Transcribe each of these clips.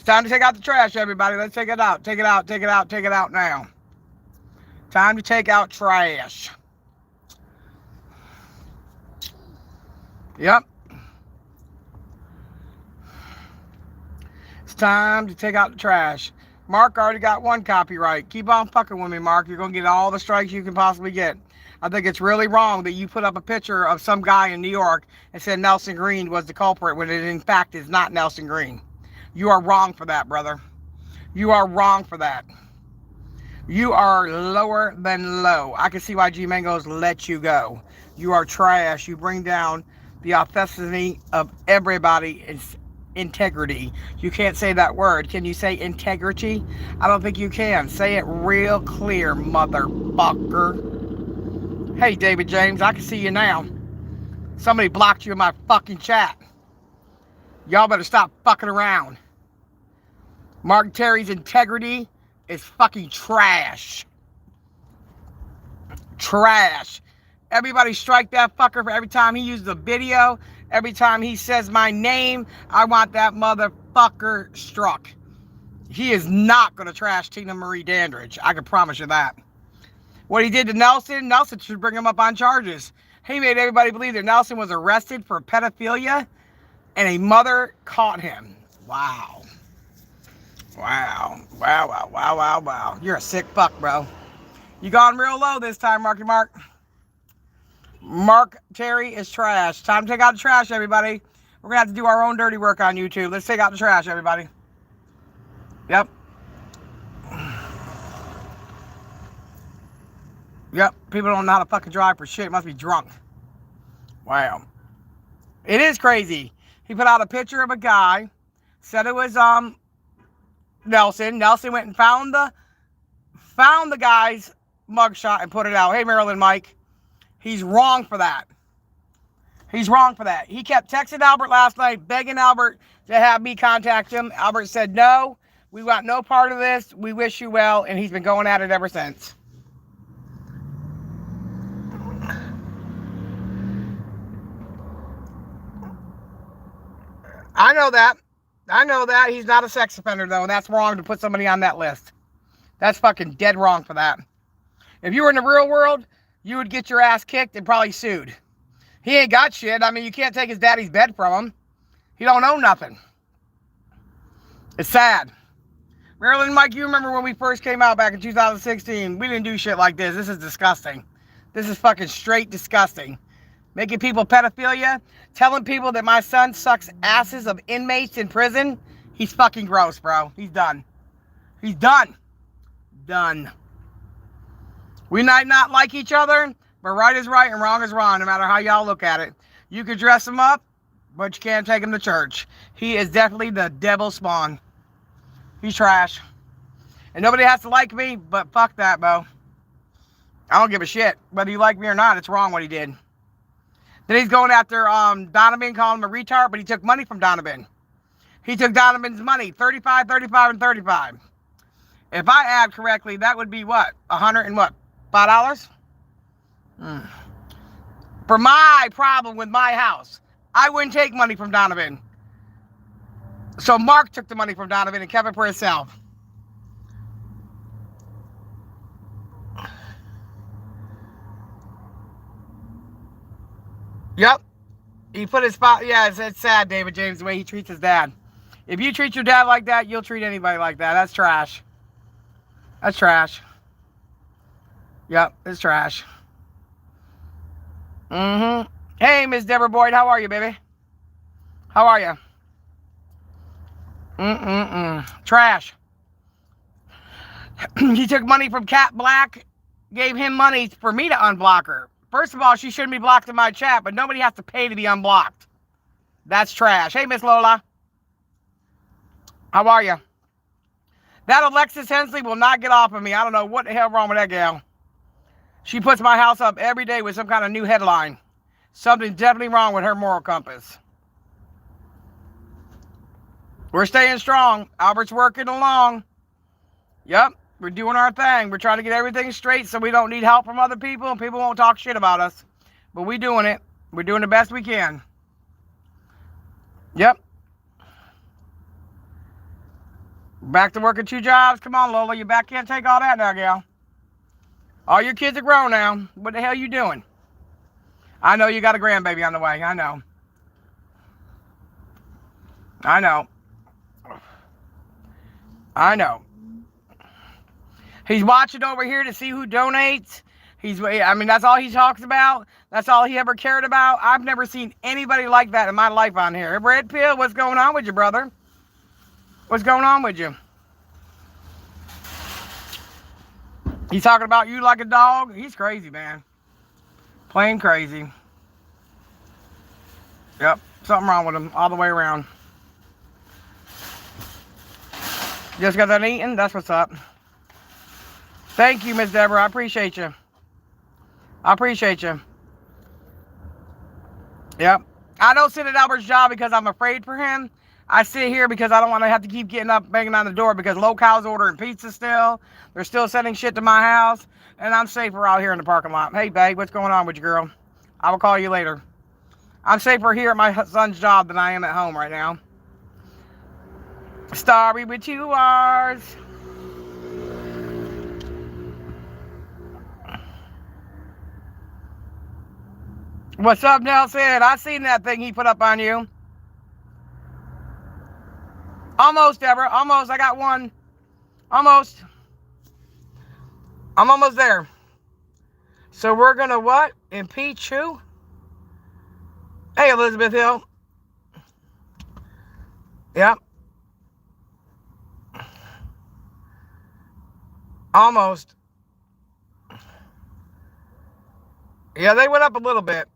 time to take out the trash, everybody. Let's take it out. Take it out. Take it out. Take it out now. Time to take out trash. Yep. It's time to take out the trash. Mark already got one copyright. Keep on fucking with me, Mark. You're going to get all the strikes you can possibly get. I think it's really wrong that you put up a picture of some guy in New York and said Nelson Green was the culprit when it in fact is not Nelson Green. You are wrong for that, brother. You are wrong for that. You are lower than low. I can see why G Mango's let you go. You are trash. You bring down the authenticity of everybody's integrity. You can't say that word. Can you say integrity? I don't think you can. Say it real clear, motherfucker. Hey, David James, I can see you now. Somebody blocked you in my fucking chat. Y'all better stop fucking around. Mark Terry's integrity is fucking trash. Trash. Everybody strike that fucker for every time he uses a video. Every time he says my name, I want that motherfucker struck. He is not going to trash Tina Marie Dandridge. I can promise you that. What he did to Nelson, Nelson should bring him up on charges. He made everybody believe that Nelson was arrested for pedophilia and a mother caught him. Wow. Wow. Wow, wow, wow, wow, wow. You're a sick fuck, bro. You gone real low this time, Marky Mark. Mark Terry is trash. Time to take out the trash, everybody. We're going to have to do our own dirty work on YouTube. Let's take out the trash, everybody. Yep. Yep. People don't know how to fucking drive for shit. Must be drunk. Wow. It is crazy. He put out a picture of a guy. Said it was Nelson. Nelson went and found the guy's mugshot and put it out. Hey, Marilyn Mike. He's wrong for that. He's wrong for that. He kept texting Albert last night, begging Albert to have me contact him. Albert said, no, we want no part of this. We wish you well. And he's been going at it ever since. I know that. I know that. He's not a sex offender, though. And that's wrong to put somebody on that list. That's fucking dead wrong for that. If you were in the real world, you would get your ass kicked and probably sued. He ain't got shit. I mean, you can't take his daddy's bed from him. He don't own nothing. It's sad. Marilyn, Mike, you remember when we first came out back in 2016? We didn't do shit like this. This is disgusting. This is fucking straight disgusting. Making people pedophilia. Telling people that my son sucks asses of inmates in prison. He's fucking gross, bro. He's done. He's done. Done. We might not like each other, but right is right and wrong is wrong, no matter how y'all look at it. You can dress him up, but you can't take him to church. He is definitely the devil spawn. He's trash. And nobody has to like me, but fuck that, bro. I don't give a shit. Whether you like me or not, it's wrong what he did. Then he's going after Donovan, calling him a retard, but he took money from Donovan. He took Donovan's money, 35, 35, and 35. If I add correctly, that would be what? 100 and what? $5? For my problem with my house, I wouldn't take money from Donovan. So Mark took the money from Donovan and kept it for himself. Yep. He put his spot. Yeah, it's sad, David James, the way he treats his dad. If you treat your dad like that, you'll treat anybody like that. That's trash. That's trash. Yep, it's trash. Hey, Miss Deborah Boyd, how are you, baby? How are you? Trash. He took money from Cat Black, gave him money for me to unblock her. First of all, she shouldn't be blocked in my chat, but nobody has to pay to be unblocked. That's trash. Hey, Miss Lola. How are you? That Alexis Hensley will not get off of me. I don't know what the hell wrong with that gal. She puts my house up every day with some kind of new headline. Something's definitely wrong with her moral compass. We're staying strong. Albert's working along. Yep, we're doing our thing. We're trying to get everything straight so we don't need help from other people and people won't talk shit about us. But we're doing it. We're doing the best we can. Yep. Back to working 2 jobs? Come on, Lola. Your back can't take all that now, gal. All your kids are grown now. What the hell you doing? I know you got a grandbaby on the way. I know. I know. I know. He's watching over here to see who donates. I mean, that's all he talks about. That's all he ever cared about. I've never seen anybody like that in my life on here. Red Pill, what's going on with you, brother? What's going on with you? He's talking about you like a dog. He's crazy, man. Plain crazy. Yep, something wrong with him all the way around. Just got done eating? That's what's up. Thank you, Miss Deborah. I appreciate you. I appreciate you. Yep. I don't sit at Albert's job because I'm afraid for him. I sit here because I don't want to have to keep getting up, banging on the door because local's ordering pizza still. They're still sending shit to my house. And I'm safer out here in the parking lot. Hey, babe, what's going on with you, girl? I will call you later. I'm safer here at my son's job than I am at home right now. Starry with 2 R's. What's up, Nelson? I seen that thing he put up on you. Almost, Deborah. Almost. I got one. Almost. I'm almost there. So we're going to what? Impeach who? Hey, Elizabeth Hill. Yep. Almost. Yeah, they went up a little bit.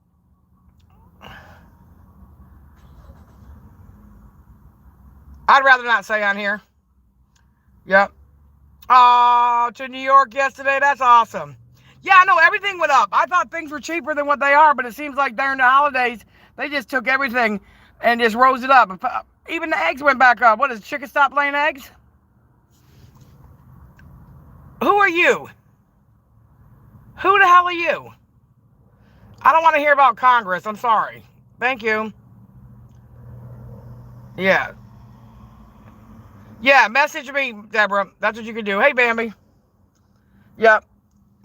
I'd rather not say on here. Yep. Oh, to New York yesterday. That's awesome. Yeah, I know everything went up. I thought things were cheaper than what they are, but it seems like during the holidays, they just took everything and just rose it up. Even the eggs went back up. What, does chicken stop laying eggs? Who are you? Who the hell are you? I don't want to hear about Congress. I'm sorry. Thank you. Yeah. Yeah, message me, Deborah. That's what you can do. Hey, Bambi. Yep.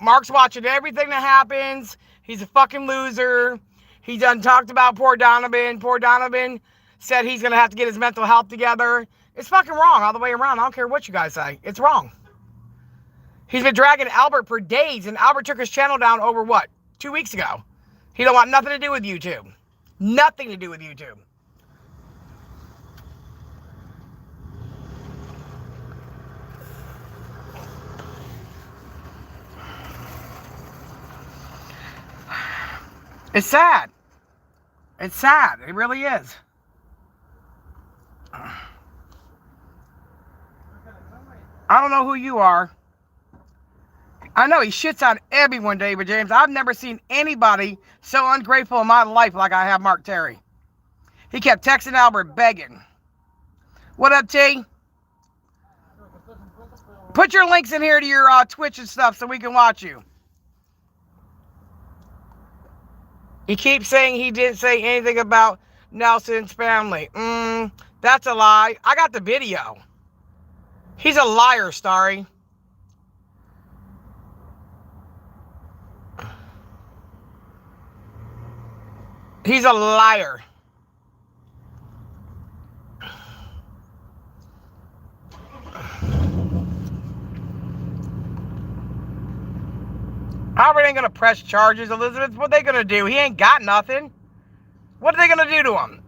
Mark's watching everything that happens. He's a fucking loser. He done talked about poor Donovan. Poor Donovan said he's going to have to get his mental health together. It's fucking wrong all the way around. I don't care what you guys say. It's wrong. He's been dragging Albert for days, and Albert took his channel down over what? 2 weeks ago. He don't want nothing to do with YouTube. Nothing to do with YouTube. It's sad. It's sad. It really is. I don't know who you are. I know he shits on everyone, David James. I've never seen anybody so ungrateful in my life like I have Mark Terry. He kept texting Albert begging. What up, T? Put your links in here to your Twitch and stuff so we can watch you. He keeps saying he didn't say anything about Nelson's family. That's a lie. I got the video. He's a liar, Starry. He's a liar. Albert ain't gonna press charges, Elizabeth. What they gonna do? He ain't got nothing. What are they gonna do to him?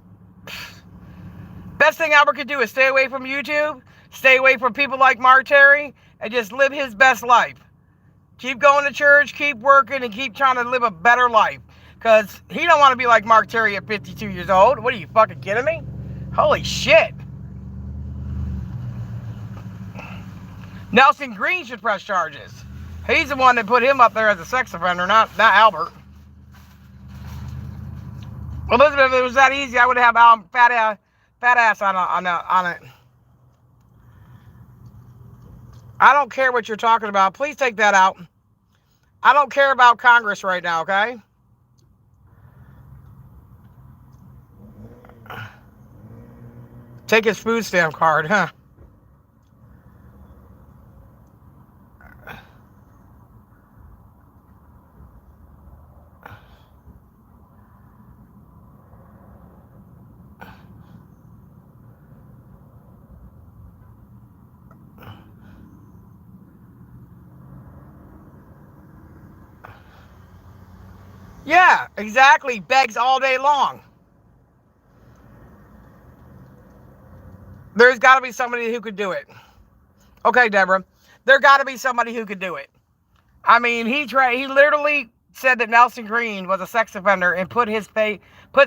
Best thing Albert could do is stay away from YouTube, stay away from people like Mark Terry, and just live his best life. Keep going to church, keep working, and keep trying to live a better life. Because he don't want to be like Mark Terry at 52 years old. What, are you fucking kidding me? Holy shit. Nelson Green should press charges. He's the one that put him up there as a sex offender, not Albert. Elizabeth, if it was that easy, I would have fat ass on it. I don't care what you're talking about. Please take that out. I don't care about Congress right now, okay? Take his food stamp card, huh? Yeah, exactly. Begs all day long. There's got to be somebody who could do it. Okay, Deborah. There got to be somebody who could do it. I mean, he literally said that Nelson Green was a sex offender and put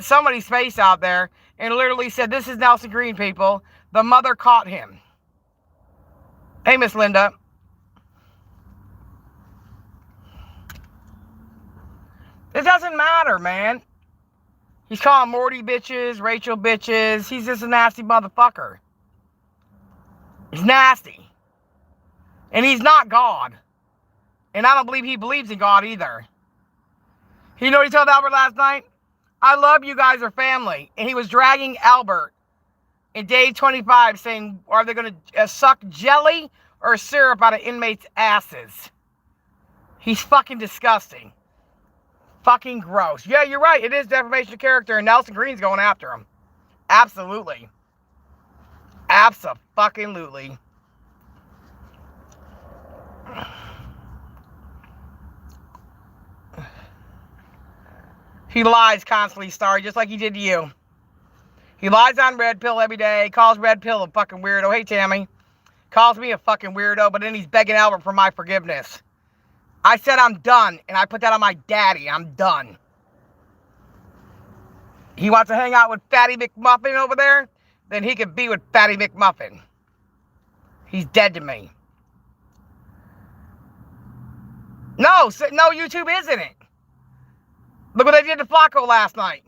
somebody's face out there and literally said, "This is Nelson Green, people. The mother caught him." Hey, Miss Linda. It doesn't matter, man. He's calling Morty bitches, Rachel bitches. He's just a nasty motherfucker. He's nasty. And he's not God. And I don't believe he believes in God either. You know what he told Albert last night? "I love you guys are family." And he was dragging Albert in day 25 saying, are they going to suck jelly or syrup out of inmates' asses? He's fucking disgusting. Fucking gross. Yeah, you're right. It is defamation of character, and Nelson Green's going after him. Absolutely. Abso-fucking-lutely. He lies constantly, Starry, just like he did to you. He lies on Red Pill every day, calls Red Pill a fucking weirdo. Hey, Tammy. Calls me a fucking weirdo, but then he's begging Albert for my forgiveness. I said I'm done, and I put that on my daddy. I'm done. He wants to hang out with Fatty McMuffin over there? Then he could be with Fatty McMuffin. He's dead to me. No, YouTube isn't it. Look what they did to Flacco last night.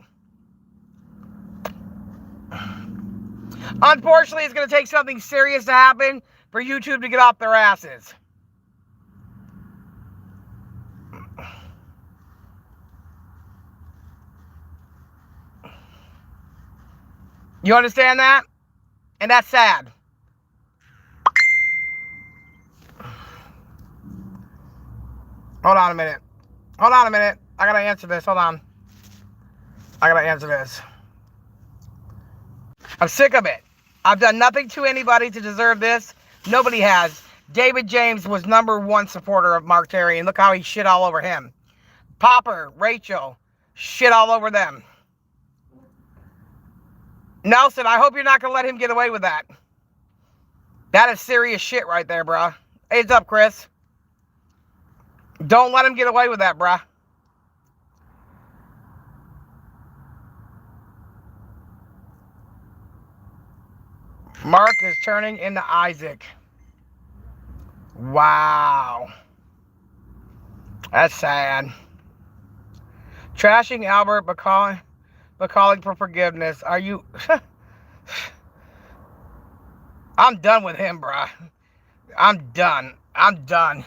Unfortunately, it's going to take something serious to happen for YouTube to get off their asses. You understand that? And that's sad. Hold on a minute. Hold on a minute. I gotta answer this. Hold on. I gotta answer this. I'm sick of it. I've done nothing to anybody to deserve this. Nobody has. David James was #1 supporter of Mark Terry, and look how he shit all over him. Popper, Rachel, shit all over them. Nelson, I hope you're not going to let him get away with that. That is serious shit right there, bruh. Hey, what's up, Chris? Don't let him get away with that, bruh. Mark is turning into Isaac. Wow. That's sad. Trashing Albert, but calling for forgiveness. Are you... I'm done with him, bruh. I'm done. I'm done.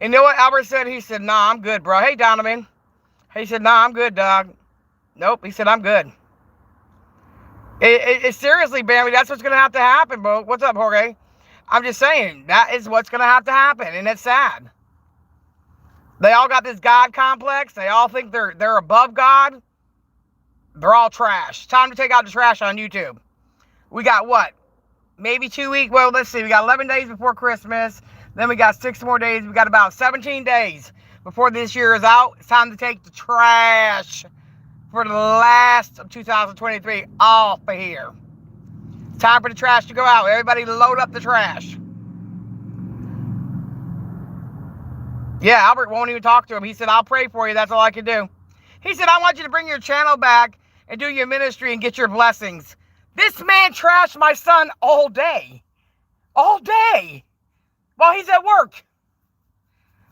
You know what Albert said? He said, nah, I'm good, bro. Hey, Donovan. He said, nah, I'm good, dog. Nope, he said, I'm good. Seriously, Bambi, that's what's going to have to happen, bro. What's up, Jorge? I'm just saying, that is what's going to have to happen, and it's sad. They all got this God complex. They all think they're above God. They're all trash. Time to take out the trash on YouTube. We got what? Maybe 2 weeks. Well, let's see. We got 11 days before Christmas. Then we got 6 more days. We got about 17 days before this year is out. It's time to take the trash for the last of 2023 off of here. It's time for the trash to go out. Everybody load up the trash. Yeah, Albert won't even talk to him. He said, I'll pray for you. That's all I can do. He said, I want you to bring your channel back and do your ministry and get your blessings. This man trashed my son all day. All day. While he's at work.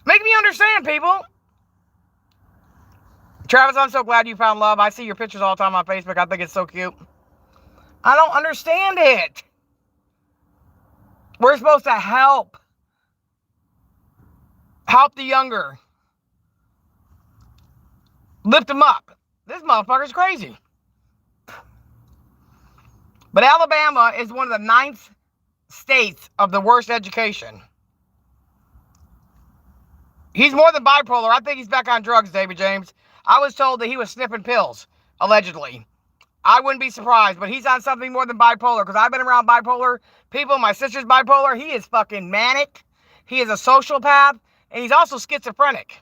Make me understand, people. Travis, I'm so glad you found love. I see your pictures all the time on Facebook. I think it's so cute. I don't understand it. We're supposed to help. Help the younger. Lift them up. This motherfucker's crazy. But Alabama is one of the 9th states of the worst education. He's more than bipolar. I think he's back on drugs, David James. I was told that he was sniffing pills, allegedly. I wouldn't be surprised, but he's on something more than bipolar, because I've been around bipolar people. My sister's bipolar. He is fucking manic. He is a sociopath, and he's also schizophrenic.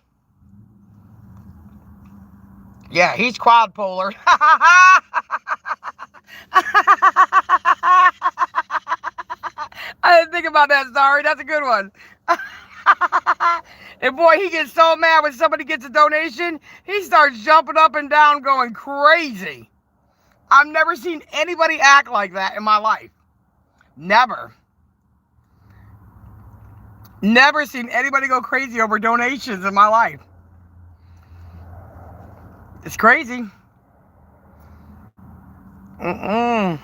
Yeah, he's quadpolar. I didn't think about that, sorry. That's a good one. And boy, he gets so mad when somebody gets a donation, he starts jumping up and down going crazy. I've never seen anybody act like that in my life. Never. Never seen anybody go crazy over donations in my life. It's crazy. Mm-mm.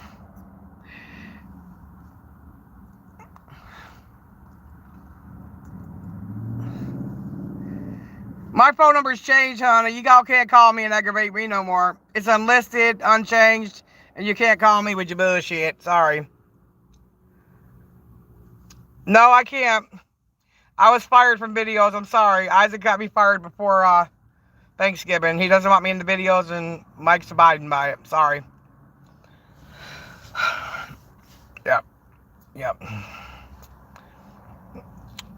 My phone number's changed, honey. You all can't call me and aggravate me no more. It's unlisted, unchanged, and you can't call me with your bullshit. Sorry. No, I can't. I was fired from videos. I'm sorry. Isaac got me fired before Thanksgiving. He doesn't want me in the videos, and Mike's abiding by it. Sorry. Yep. Yep.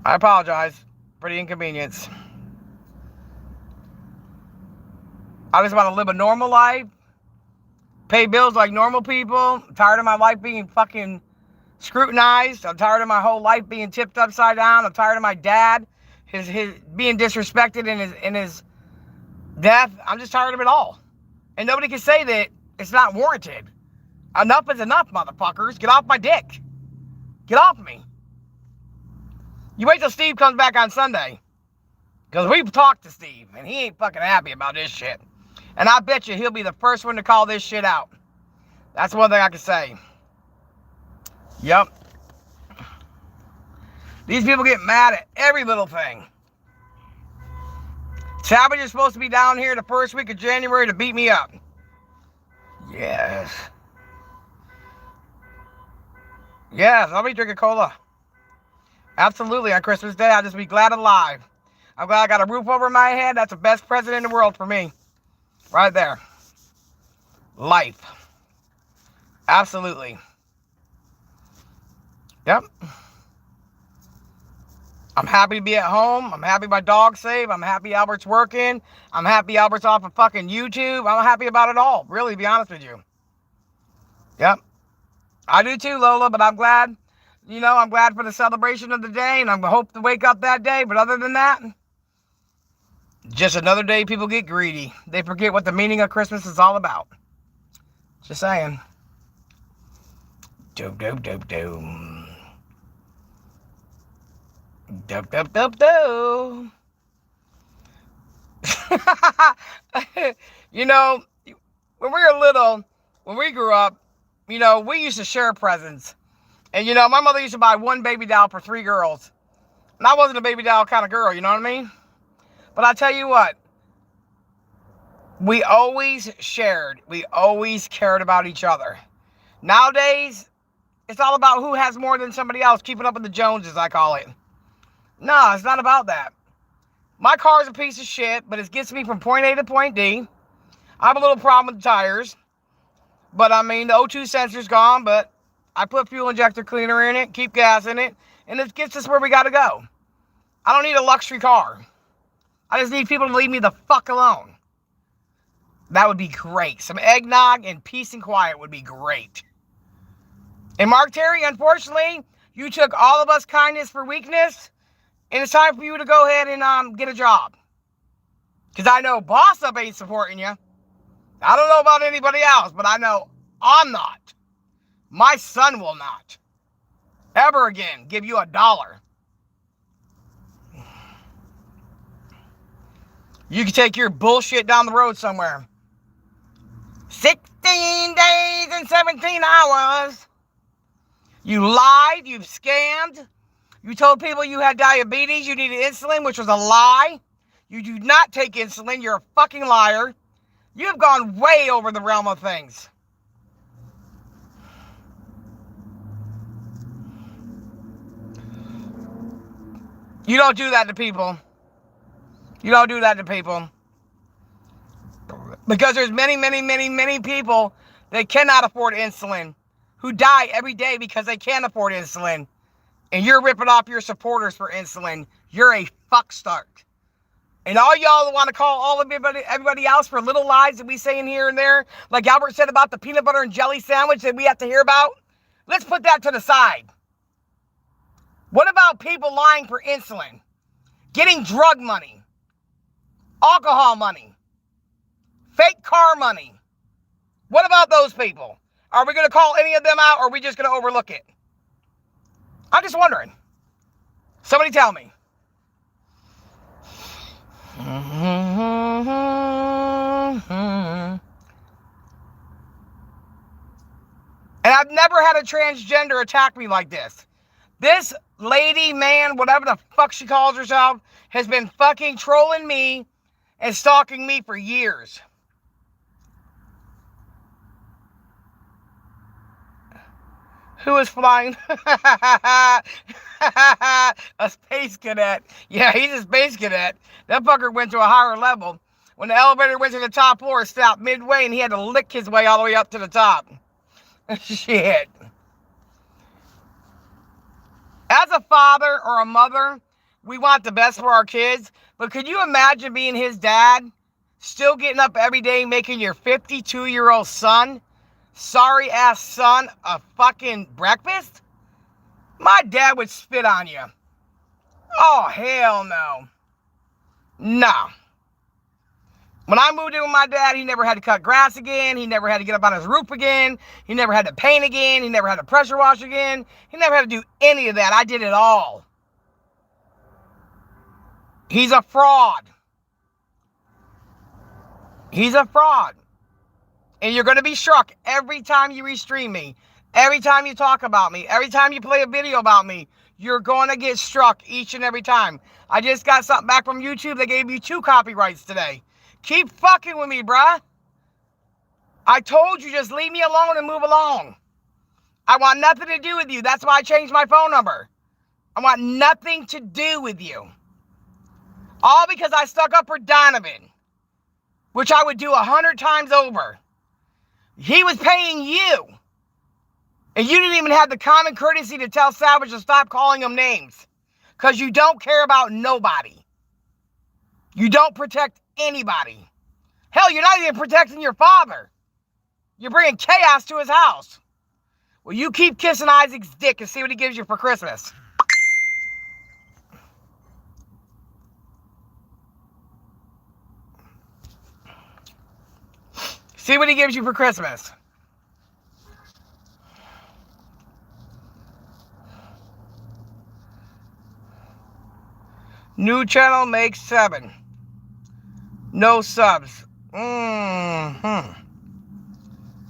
I apologize for the inconvenience. I just want to live a normal life, pay bills like normal people. I'm tired of my life being fucking scrutinized. I'm tired of my whole life being tipped upside down. I'm tired of my dad, his being disrespected in his death. I'm just tired of it all. And nobody can say that it's not warranted. Enough is enough, motherfuckers. Get off my dick. Get off me. You wait till Steve comes back on Sunday. Because we've talked to Steve, and he ain't fucking happy about this shit. And I bet you he'll be the first one to call this shit out. That's one thing I can say. Yep. These people get mad at every little thing. Savage is supposed to be down here the first week of January to beat me up. Yes. Yes, I'll be drinking cola. Absolutely, on Christmas Day, I'll just be glad alive. I'm glad I got a roof over my head. That's the best present in the world for me. Right there. Life. Absolutely. Yep. I'm happy to be at home. I'm happy my dog's safe. I'm happy Albert's working. I'm happy Albert's off of fucking YouTube. I'm happy about it all. Really, to be honest with you. Yep. I do too, Lola, but I'm glad. You know, I'm glad for the celebration of the day, and I hope to wake up that day. But other than that, just another day people get greedy. They forget what the meaning of Christmas is all about. Just saying. Doop, doop, doop, doop. Doop, doop, doop, doop. You know, when we were little, when we grew up, you know, we used to share presents. And, you know, my mother used to buy one baby doll for 3 girls. And I wasn't a baby doll kind of girl, you know what I mean? But I tell you what, we always shared. We always cared about each other. Nowadays, it's all about who has more than somebody else, keeping up with the Joneses, I call it. No, it's not about that. My car's a piece of shit, but it gets me from point A to point D. I have a little problem with the tires. But, I mean, the O2 sensor's gone, but I put fuel injector cleaner in it, keep gas in it, and it gets us where we got to go. I don't need a luxury car. I just need people to leave me the fuck alone. That would be great. Some eggnog and peace and quiet would be great. And Mark Terry, unfortunately, you took all of us kindness for weakness, and it's time for you to go ahead and get a job. Because I know Boss Up ain't supporting you. I don't know about anybody else, but I know I'm not. My son will not. Ever again give you $1. You can take your bullshit down the road somewhere. 16 days and 17 hours. You lied. You've scammed. You told people you had diabetes. You needed insulin, which was a lie. You do not take insulin. You're a fucking liar. You have gone way over the realm of things. You don't do that to people. You don't do that to people. Because there's many, many, many, many people that cannot afford insulin, who die every day because they can't afford insulin. And you're ripping off your supporters for insulin. You're a fuckstart. And all y'all that want to call all of everybody else for little lies that we say in here and there, like Albert said about the peanut butter and jelly sandwich that we have to hear about, let's put that to the side. What about people lying for insulin, getting drug money, alcohol money, fake car money? What about those people? Are we going to call any of them out, or are we just going to overlook it? I'm just wondering. Somebody tell me. And I've never had a transgender attack me like this. This lady, man, whatever the fuck she calls herself, has been fucking trolling me and stalking me for years. Who is flying? A space cadet. Yeah, he's a space cadet. That fucker went to a higher level. When the elevator went to the top floor, it stopped midway, and he had to lick his way all the way up to the top. Shit. As a father or a mother, we want the best for our kids. But could you imagine being his dad, still getting up every day, making your 52-year-old son, sorry-ass son, a fucking breakfast? My dad would spit on you. Oh, hell no. No. When I moved in with my dad, he never had to cut grass again. He never had to get up on his roof again. He never had to paint again. He never had to pressure wash again. He never had to do any of that. I did it all. He's a fraud. He's a fraud. And you're going to be struck every time you restream me. Every time you talk about me. Every time you play a video about me. You're going to get struck each and every time. I just got something back from YouTube. They gave you 2 copyrights today. Keep fucking with me, bruh. I told you, just leave me alone and move along. I want nothing to do with you. That's why I changed my phone number. I want nothing to do with you. All because I stuck up for Donovan, which I would do 100 times over. He was paying you. And you didn't even have the common courtesy to tell Savage to stop calling him names. Because you don't care about nobody. You don't protect anybody. Hell, you're not even protecting your father. You're bringing chaos to his house. Well, you keep kissing Isaac's dick and see what he gives you for Christmas. See what he gives you for Christmas. New channel makes 7. No subs.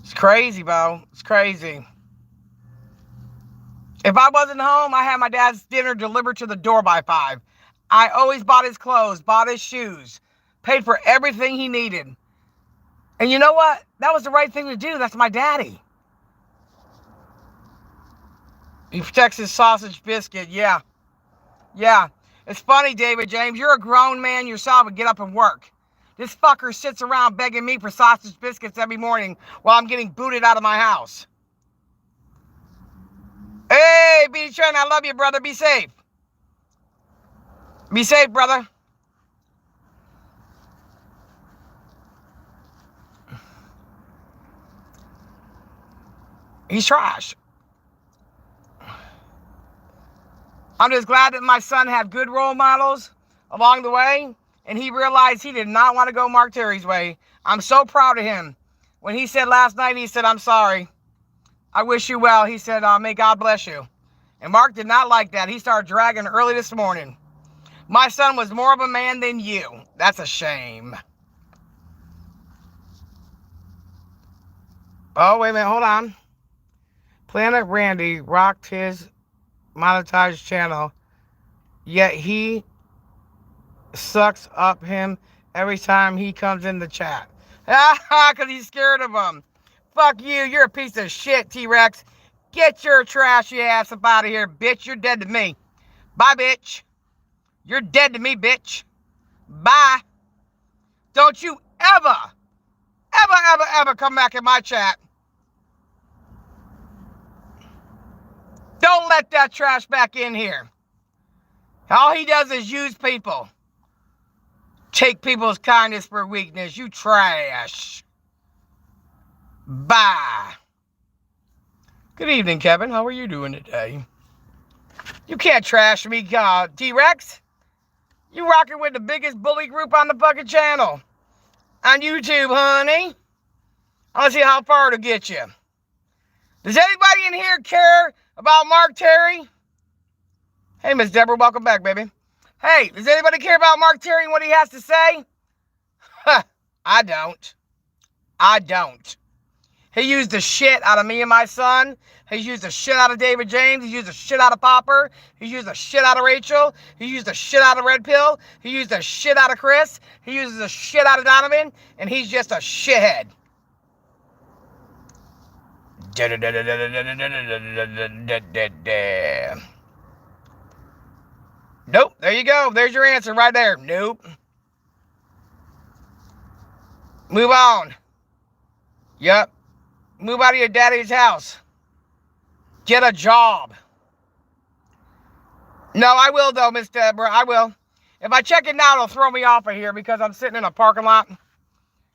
It's crazy, bro. It's crazy. If I wasn't home, I had my dad's dinner delivered to the door by 5. I always bought his clothes, bought his shoes, paid for everything he needed. And you know what? That was the right thing to do. That's my daddy. He protects his sausage biscuit. Yeah. Yeah. It's funny, David James. You're a grown man yourself and get up and work. This fucker sits around begging me for sausage biscuits every morning while I'm getting booted out of my house. Hey, B. Trent, I love you, brother. Be safe. Be safe, brother. He's trash. I'm just glad that my son had good role models along the way, and he realized he did not want to go Mark Terry's way. I'm so proud of him. When he said last night, he said, I'm sorry. I wish you well. He said, may God bless you. And Mark did not like that. He started dragging early this morning. My son was more of a man than you. That's a shame. Oh, wait a minute. Hold on. Planet Randy rocked his monetized channel, yet he sucks up him every time he comes in the chat. Because he's scared of him. Fuck you. You're a piece of shit, T-Rex. Get your trashy ass up out of here, bitch. You're dead to me. Bye, bitch. You're dead to me, bitch. Bye. Don't you ever come back in my chat. Don't let that trash back in here. All he does is use people. Take people's kindness for weakness. You trash. Bye. Good evening, Kevin. How are you doing today? You can't trash me, T-Rex. You rocking with the biggest bully group on the fucking channel. On YouTube, honey. I want to see how far it'll get you. Does anybody in here care about Mark Terry? Hey, Miss Deborah, welcome back, baby. Hey, does anybody care about Mark Terry and what he has to say? I don't. I don't. He used the shit out of me and my son. He's used the shit out of David James. He's used the shit out of Popper. He's used the shit out of Rachel. He used the shit out of Red Pill. He used the shit out of Chris. He uses the shit out of Donovan. And he's just a shithead. Nope. There you go. There's your answer right there. Nope. Move on. Yep. Move out of your daddy's house. Get a job. No, I will though, Miss Deborah. I will. If I check it now, it'll throw me off of here because I'm sitting in a parking lot.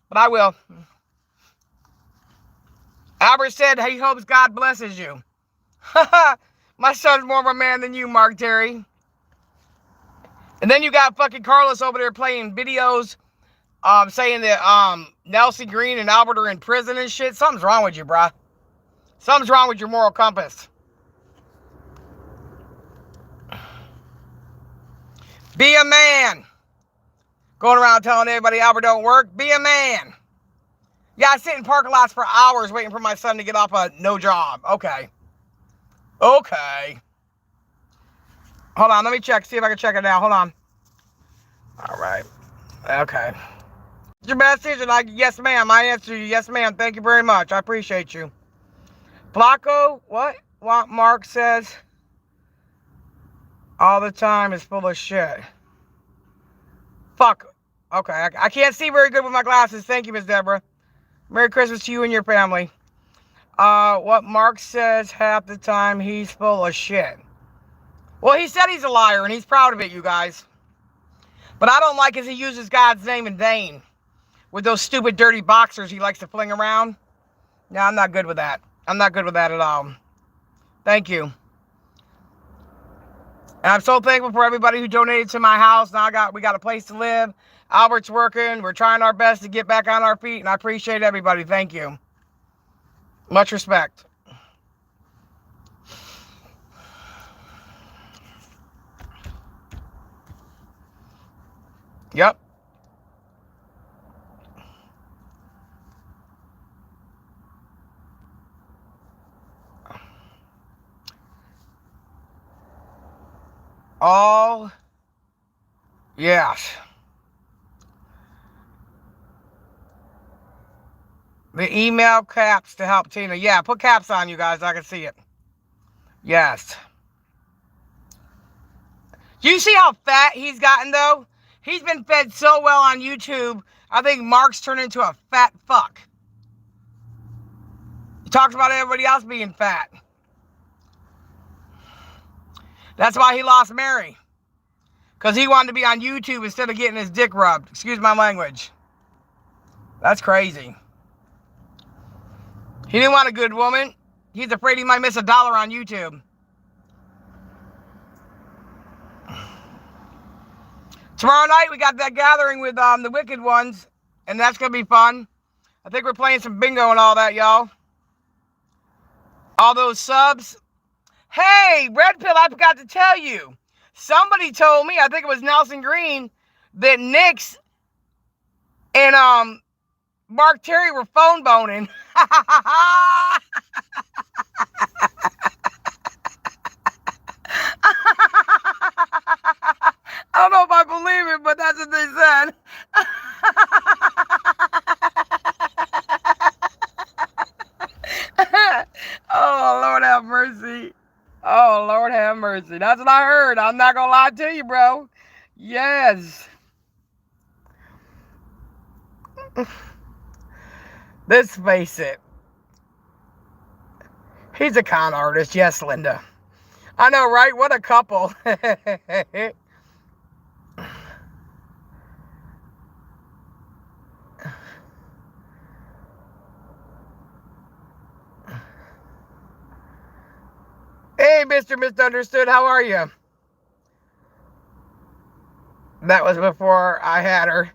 But I will. Albert said he hopes God blesses you. My son's more of a man than you, Mark Terry. And then you got fucking Carlos over there playing videos saying that Nelson Green and Albert are in prison and shit. Something's wrong with you, bruh. Something's wrong with your moral compass. Be a man. Going around telling everybody Albert don't work. Be a man. Yeah, I sit in parking lots for hours waiting for my son to get off a no job. Okay. Okay. Hold on, let me check. See if I can check it now. Hold on. All right. Okay. Your message, and yes, ma'am. I answer you. Yes, ma'am. Thank you very much. I appreciate you. Flacco, what Mark says all the time is full of shit. Fuck. Okay, I can't see very good with my glasses. Thank you, Miss Deborah. Merry Christmas to you and your family. What Mark says half the time, he's full of shit. Well, he said he's a liar, and he's proud of it, you guys. But I don't like is he uses God's name in vain. With those stupid, dirty boxers he likes to fling around. No, I'm not good with that. I'm not good with that at all. Thank you. And I'm so thankful for everybody who donated to my house. Now we got a place to live. Albert's working. We're trying our best to get back on our feet. And I appreciate everybody. Thank you. Much respect. Yep. All, yes. The email caps to help Tina. Yeah, put caps on, you guys. I can see it. Yes. Do you see how fat he's gotten, though? He's been fed so well on YouTube, I think Mark's turned into a fat fuck. He talks about everybody else being fat. That's why he lost Mary. Because he wanted to be on YouTube instead of getting his dick rubbed. Excuse my language. That's crazy. He didn't want a good woman. He's afraid he might miss $1 on YouTube. Tomorrow night, we got that gathering with the Wicked Ones. And that's going to be fun. I think we're playing some bingo and all that, y'all. All those subs. Hey, Red Pill, I forgot to tell you. Somebody told me, I think it was Nelson Green, that Nix and Mark Terry were phone boning. I don't know if I believe it, but that's what they said. Oh, Lord have mercy. Oh, Lord have mercy. That's what I heard. I'm not going to lie to you, bro. Yes. Let's face it. He's a con artist. Yes, Linda. I know, right? What a couple. Mr. Misunderstood. How are you? That was before I had her.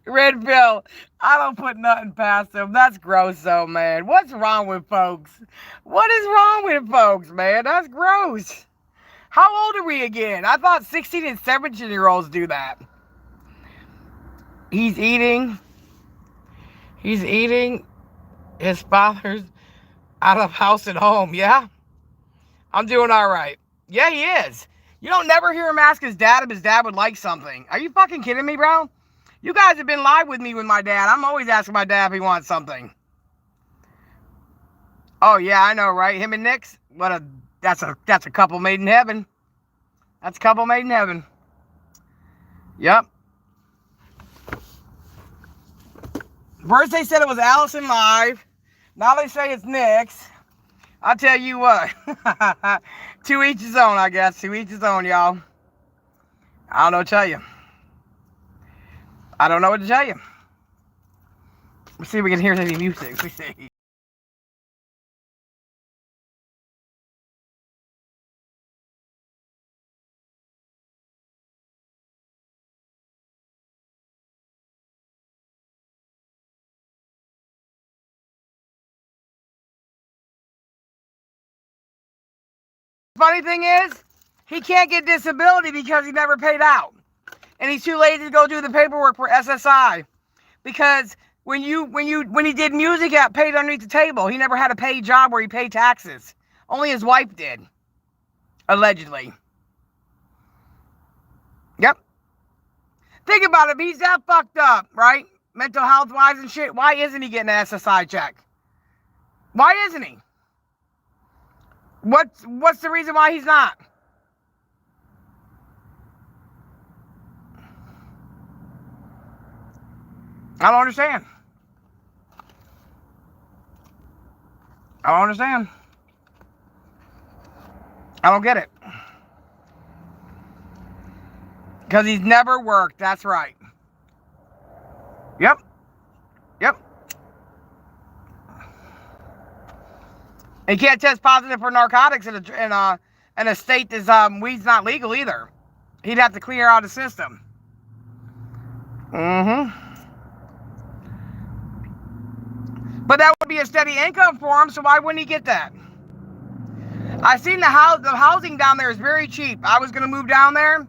Red Bill, I don't put nothing past them. That's gross, though, man. What's wrong with folks? What is wrong with folks, man? That's gross. How old are we again? I thought 16 and 17-year-olds do that. He's eating his father's out of house and home. Yeah, I'm doing all right. Yeah, he is. You don't never hear him ask his dad if his dad would like something. Are you fucking kidding me, bro? You guys have been live with me with my dad. I'm always asking my dad if he wants something. Oh yeah, I know, right? Him and Nick's. That's a couple made in heaven. That's a couple made in heaven. Yep. First they said it was Allison live. Now they say it's Nick's. I'll tell you what. To each his own, I guess. To each his own, y'all. I don't know what to tell you. I don't know what to tell you. Let's see if we can hear any music. Let's see. Funny thing is, he can't get disability because he never paid out. And he's too lazy to go do the paperwork for SSI. Because when he did music, he got paid underneath the table. He never had a paid job where he paid taxes. Only his wife did. Allegedly. Yep. Think about it. He's that fucked up, right? Mental health wise and shit. Why isn't he getting an SSI check? Why isn't he? What's the reason why he's not? I don't understand. I don't understand. I don't get it. Because he's never worked. That's right. Yep. Yep. He can't test positive for narcotics in a state that's weed's not legal either. He'd have to clear out the system. Mm-hmm. But that would be a steady income for him, so why wouldn't he get that? I seen the housing down there is very cheap. I was gonna move down there.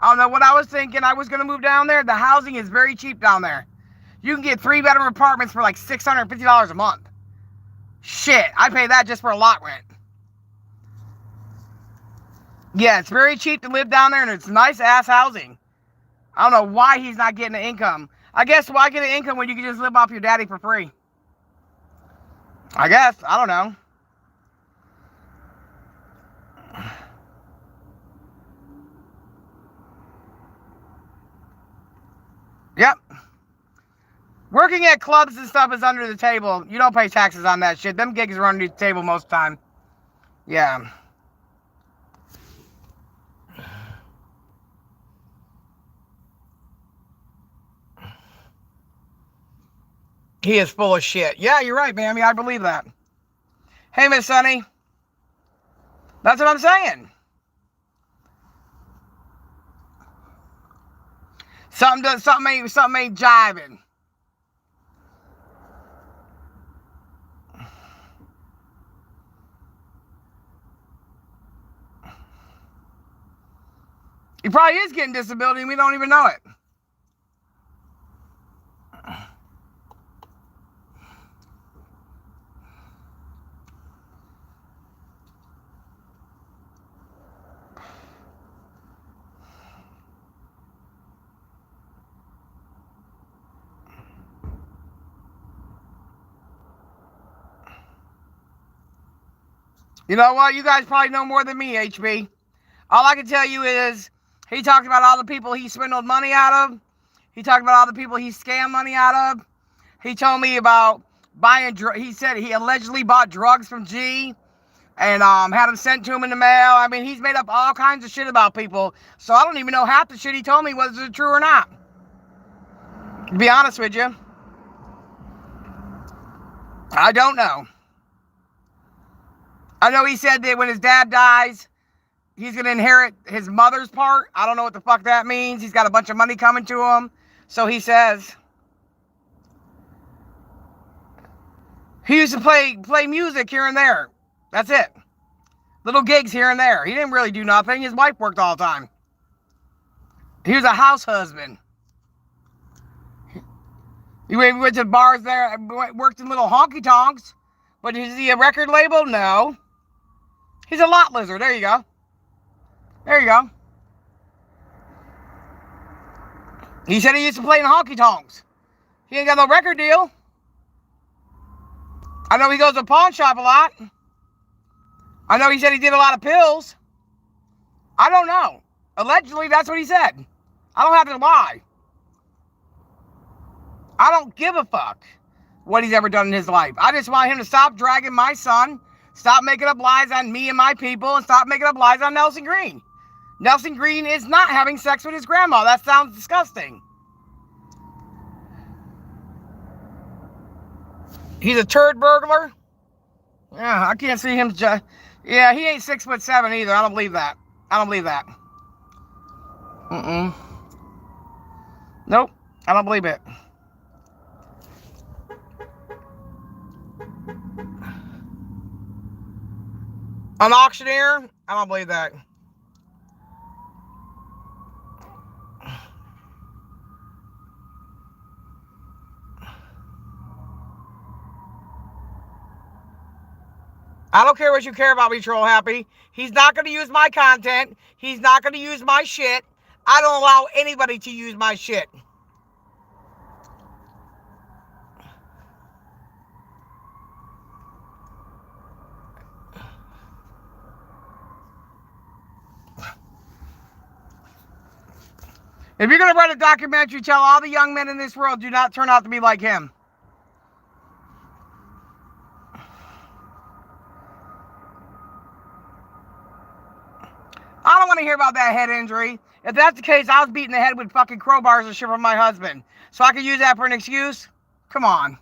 I don't know what I was thinking. I was gonna move down there. The housing is very cheap down there. You can get 3-bedroom apartments for like $650 a month. Shit, I pay that just for a lot rent. Yeah, it's very cheap to live down there, and it's nice ass housing. I don't know why he's not getting an income. I guess why get an income when you can just live off your daddy for free? I guess. I don't know. Yep. Working at clubs and stuff is under the table. You don't pay taxes on that shit. Them gigs are underneath the table most of the time. Yeah. He is full of shit. Yeah, you're right, Mammy. I believe that. Hey, Miss Sunny. That's what I'm saying. Something ain't jiving. He probably is getting disability and we don't even know it. You know what? You guys probably know more than me, HB. All I can tell you is he talked about all the people he swindled money out of. He talked about all the people he scammed money out of. He told me about buying drugs. He said he allegedly bought drugs from G and had them sent to him in the mail. I mean, he's made up all kinds of shit about people. So I don't even know half the shit he told me was it true or not. To be honest with you. I don't know. I know he said that when his dad dies, he's going to inherit his mother's part. I don't know what the fuck that means. He's got a bunch of money coming to him. So he says. He used to play music here and there. That's it. Little gigs here and there. He didn't really do nothing. His wife worked all the time. He was a house husband. He went to bars there, worked in little honky-tonks. But is he a record label? No. He's a lot lizard. There you go. There you go. He said he used to play in honky-tonks. He ain't got no record deal. I know he goes to pawn shop a lot. I know he said he did a lot of pills. I don't know. Allegedly, that's what he said. I don't have to lie. I don't give a fuck what he's ever done in his life. I just want him to stop dragging my son, stop making up lies on me and my people, and stop making up lies on Nelson Green. Nelson Green is not having sex with his grandma. That sounds disgusting. He's a turd burglar. Yeah, I can't see him. Yeah, he ain't 6'7" either. I don't believe that. I don't believe that. Nope, I don't believe it. An auctioneer? I don't believe that. I don't care what you care about me, Troll Happy. He's not going to use my content. He's not going to use my shit. I don't allow anybody to use my shit. If you're going to write a documentary, tell all the young men in this world do not turn out to be like him. I don't want to hear about that head injury. If that's the case, I was beating the head with fucking crowbars and shit from my husband. So I could use that for an excuse? Come on.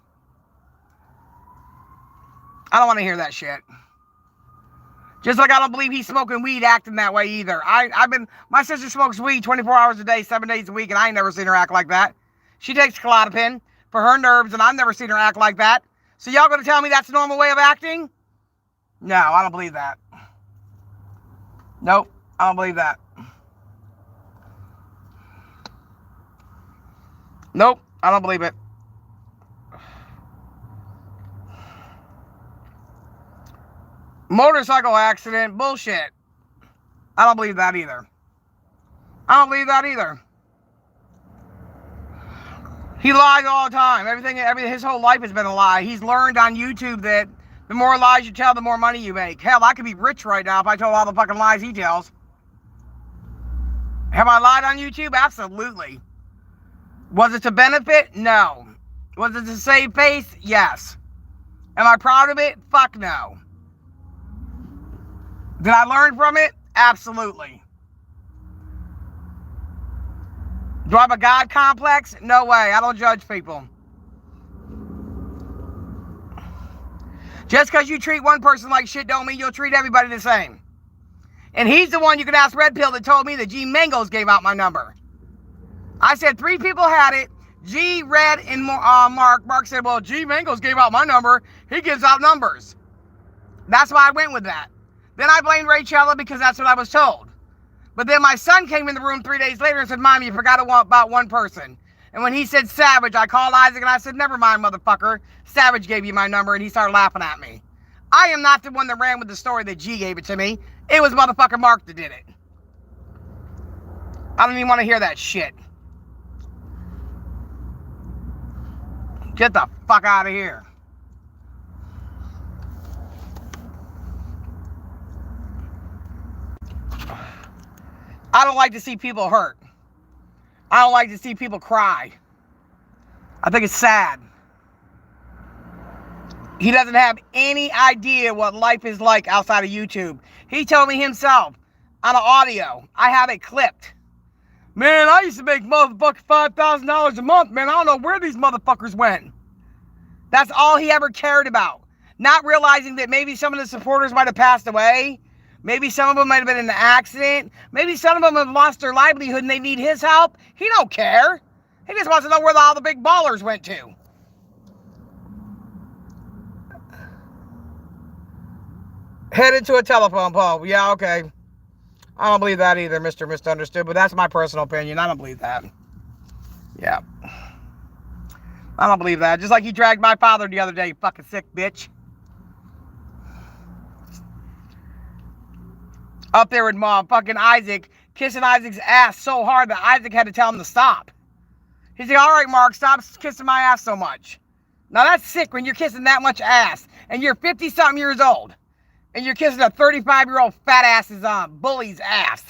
I don't want to hear that shit. Just like I don't believe he's smoking weed acting that way either. My sister smokes weed 24 hours a day, 7 days a week, and I ain't never seen her act like that. She takes Klonopin for her nerves, and I've never seen her act like that. So y'all gonna tell me that's a normal way of acting? No, I don't believe that. Nope, I don't believe that. Nope, I don't believe it. Motorcycle accident, bullshit. I don't believe that either. I don't believe that either. He lies all the time. Everything, his whole life has been a lie. He's learned on YouTube that the more lies you tell, the more money you make. Hell, I could be rich right now if I told all the fucking lies he tells. Have I lied on YouTube? Absolutely. Was it to benefit? No. Was it to save face? Yes. Am I proud of it? Fuck no. Did I learn from it? Absolutely. Do I have a God complex? No way. I don't judge people. Just because you treat one person like shit don't mean you'll treat everybody the same. And he's the one you can ask Red Pill that told me that G Mangos gave out my number. I said 3 people had it. G, Red, and Mark. Mark said, well, G Mangos gave out my number. He gives out numbers. That's why I went with that. Then I blamed Rachella because that's what I was told. But then my son came in the room 3 days later and said, Mom, you forgot about one person. And when he said Savage, I called Isaac and I said, never mind, motherfucker. Savage gave you my number, and he started laughing at me. I am not the one that ran with the story that G gave it to me. It was motherfucker Mark that did it. I don't even want to hear that shit. Get the fuck out of here. I don't like to see people hurt. I don't like to see people cry. I think it's sad. He doesn't have any idea what life is like outside of YouTube. He told me himself on an audio. I have it clipped. Man, I used to make motherfucking $5,000 a month, man. I don't know where these motherfuckers went. That's all he ever cared about. Not realizing that maybe some of the supporters might have passed away. Maybe some of them might have been in an accident. Maybe some of them have lost their livelihood and they need his help. He don't care. He just wants to know where all the big ballers went to. Headed to a telephone pole. Yeah, okay. I don't believe that either, Mr. Misunderstood, but that's my personal opinion. I don't believe that. Yeah. I don't believe that. Just like he dragged my father the other day, you fucking sick bitch. Up there with mom, fucking Isaac, kissing Isaac's ass so hard that Isaac had to tell him to stop. He's like, all right, Mark, stop kissing my ass so much. Now that's sick when you're kissing that much ass and you're 50-something years old and you're kissing a 35-year-old fat ass's bully's ass.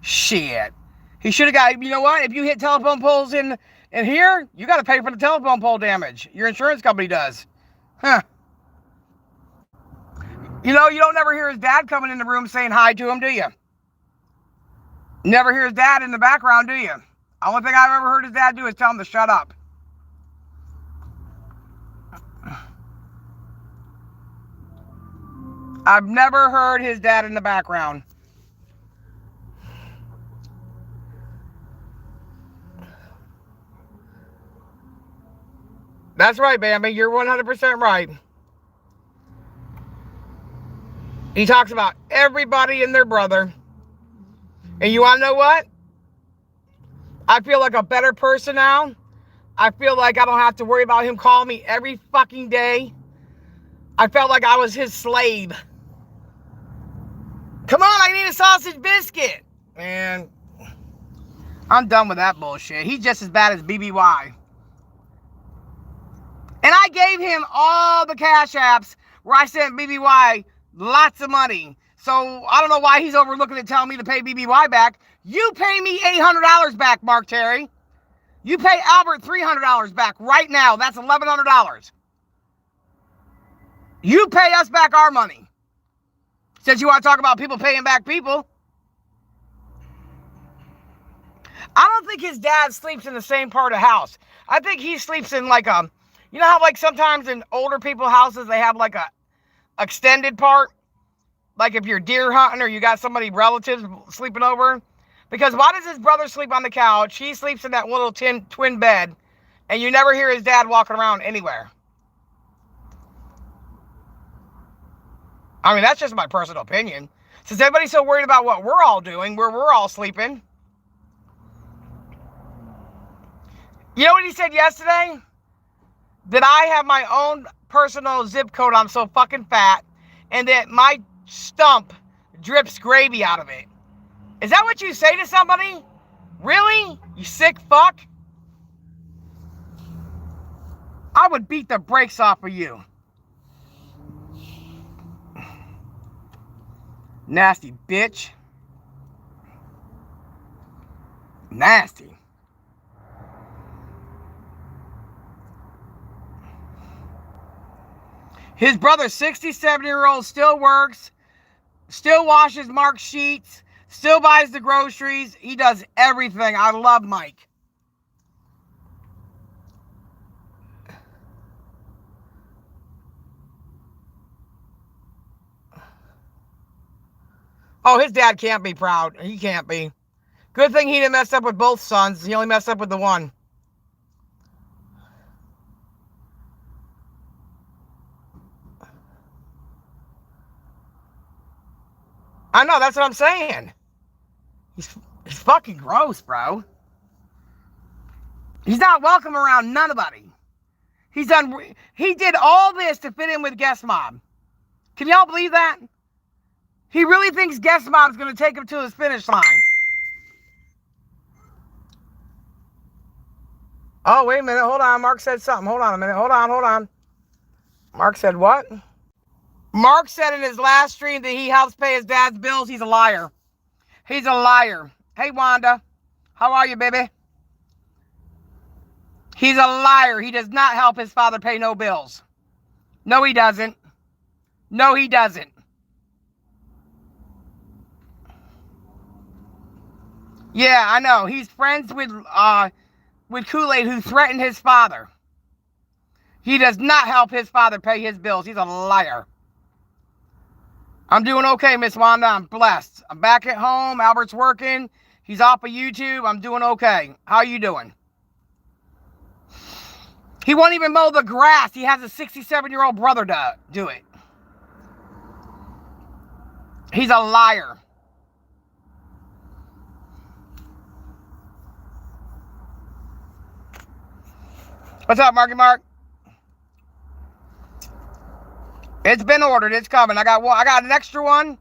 Shit. He should have got, you know what? If you hit telephone poles in here, you got to pay for the telephone pole damage. Your insurance company does. Huh. You know, you don't never hear his dad coming in the room saying hi to him, do you? Never hear his dad in the background, do you? The only thing I've ever heard his dad do is tell him to shut up. I've never heard his dad in the background. That's right, Bambi. You're 100% right. He talks about everybody and their brother. And you want to know what? I feel like a better person now. I feel like I don't have to worry about him calling me every fucking day. I felt like I was his slave. Come on, I need a sausage biscuit. Man, I'm done with that bullshit. He's just as bad as BBY. And I gave him all the cash apps where I sent BBY lots of money. So I don't know why he's overlooking it telling me to pay BBY back. You pay me $800 back, Mark Terry. You pay Albert $300 back right now. That's $1,100. You pay us back our money. Since you want to talk about people paying back people. I don't think his dad sleeps in the same part of the house. I think he sleeps in like a, you know how like sometimes in older people's houses they have like a extended part? Like if you're deer hunting or you got somebody relatives sleeping over. Because why does his brother sleep on the couch? He sleeps in that little twin bed. And you never hear his dad walking around anywhere. I mean, that's just my personal opinion. Since everybody's so worried about what we're all doing, where we're all sleeping. You know what he said yesterday? That I have my own personal zip code. I'm so fucking fat. And that my stump drips gravy out of it. Is that what you say to somebody? Really? You sick fuck? I would beat the brakes off of you. Nasty bitch. Nasty. His brother, 67-year-old, still works, still washes Mark's sheets, still buys the groceries. He does everything. I love Mike. Oh, his dad can't be proud. He can't be. Good thing he didn't mess up with both sons. He only messed up with the one. I know, that's what I'm saying. He's fucking gross, bro. He's not welcome around nobody. He did all this to fit in with Guest Mob. Can y'all believe that? He really thinks Guest Mob's going to take him to his finish line. Oh, wait a minute. Hold on. Mark said something. Hold on a minute. Hold on. Mark said what? Mark said in his last stream that he helps pay his dad's bills. He's a liar. He's a liar. Hey, Wanda. How are you, baby? He's a liar. He does not help his father pay no bills. No, he doesn't. No, he doesn't. Yeah, I know. He's friends with with Kool-Aid who threatened his father. He does not help his father pay his bills. He's a liar. I'm doing okay, Miss Wanda. I'm blessed. I'm back at home. Albert's working. He's off of YouTube. I'm doing okay. How you doing? He won't even mow the grass. He has a 67-year-old brother to do it. He's a liar. What's up, Marky Mark? It's been ordered. It's coming. I got an extra one.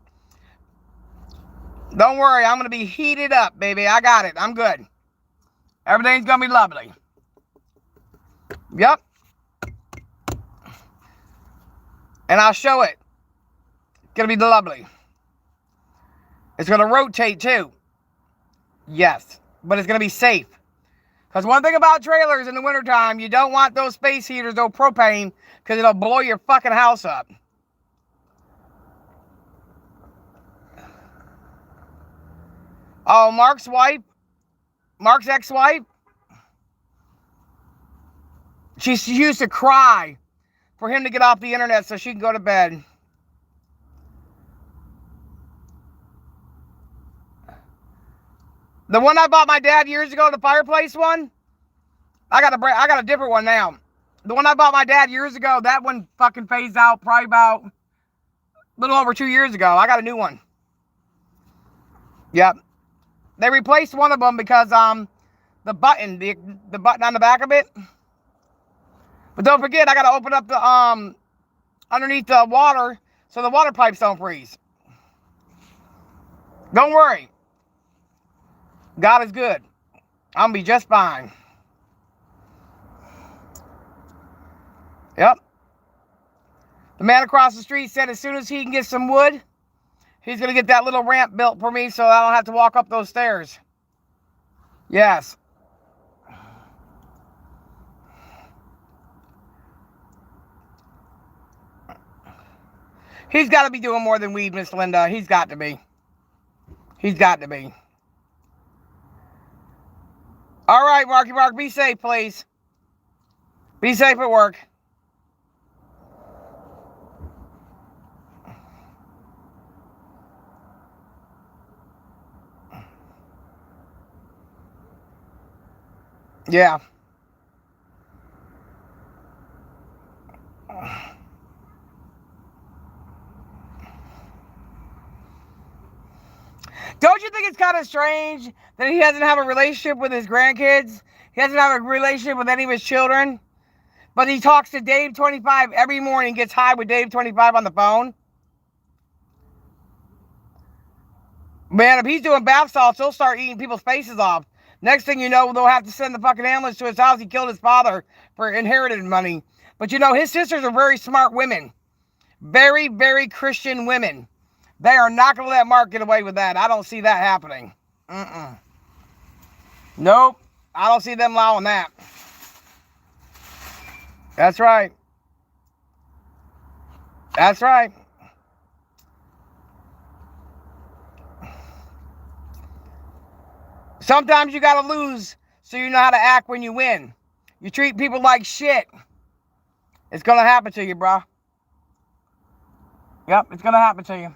Don't worry. I'm going to be heated up, baby. I got it. I'm good. Everything's going to be lovely. Yep. And I'll show it. It's going to be lovely. It's going to rotate, too. Yes. But it's going to be safe. Because one thing about trailers in the wintertime, you don't want those space heaters, no propane, because it'll blow your fucking house up. Oh, Mark's ex-wife, she used to cry for him to get off the internet so she can go to bed. The one I bought my dad years ago, the fireplace one, I got a different one now. The one I bought my dad years ago, that one fucking phased out probably about a little over 2 years ago. I got a new one. Yep. They replaced one of them because the button on the back of it. But don't forget, I got to open up the underneath the water so the water pipes don't freeze. Don't worry. God is good. I'm going to be just fine. Yep. The man across the street said as soon as he can get some wood, he's going to get that little ramp built for me so I don't have to walk up those stairs. Yes. He's got to be doing more than weed, Miss Linda. He's got to be. He's got to be. All right, Marky Mark, be safe, please. Be safe at work. Yeah. Don't you think it's kind of strange that he doesn't have a relationship with his grandkids? He doesn't have a relationship with any of his children? But he talks to Dave 25 every morning, gets high with Dave 25 on the phone? Man, if he's doing bath salts, he'll start eating people's faces off. Next thing you know, they'll have to send the fucking ambulance to his house. He killed his father for inherited money. But you know, his sisters are very smart women. Very, very Christian women. They are not going to let Mark get away with that. I don't see that happening. Nope. I don't see them allowing that. That's right. That's right. Sometimes you got to lose so you know how to act when you win. You treat people like shit. It's going to happen to you, bro. Yep, it's going to happen to you.